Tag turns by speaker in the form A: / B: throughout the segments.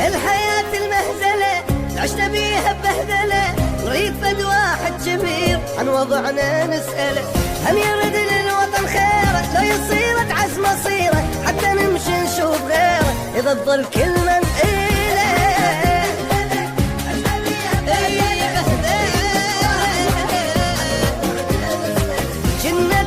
A: الحياة المهزلة عشنا بيها ببهدلة، نريد فد واحد كبير عن وضعنا نسأله، هل يرد للوطن خيره لو يصير تعز مصيره، حتى نمشي نشوف غيره إذا تظل كل من إله.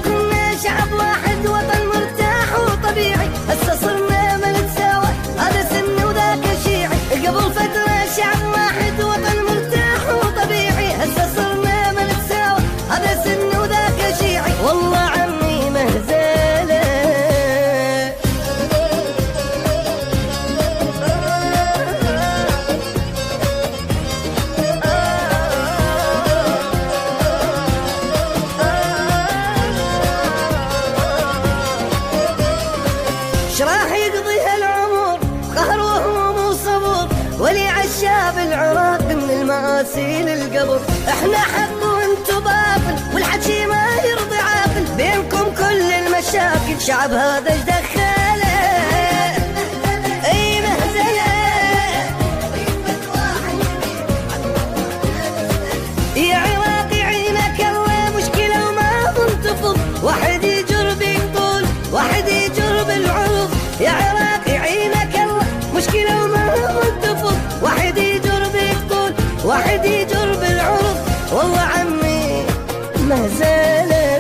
A: كنا شعب واحد وطن مرتاح وطبيعي، هسه صرنا ما نتساوى هذا سن وذاك شيعي، قبل فترة شعب واحد وطن مرتاح وطبيعي، هسه صرنا ما نتساوى هذا سن وذاك شيعي، والله عمي مهزلة. شراح يقضي هالعمر قهر وهموم وصبر، ولي عالشاب العراق من المآسي للقبر، احنا حق وانتو باطل والحكي ما يرضي عاقل، بينكم كل المشاكل شعب هذا ايش دخله. اي مهزله يا عراقي عينك الله، مشكله وما تنتفض، واحد يجر بيطول واحد يجر بالعرض، يا عراقي عينك الله، مشكلة وما تنتفض، واحد يجر بالطول واحد يجر بالعرض، والله عمي مهزلة.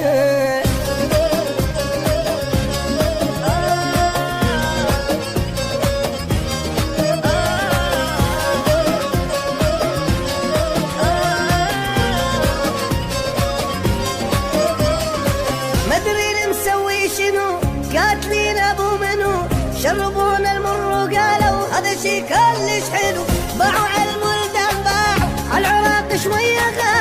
A: مدري مسوي شنو، قاتلين ابو منو، شربونا المر وقالوا هذا شي كلش حلو، باعوا على البلدان باعوا على العراق شويه غالي.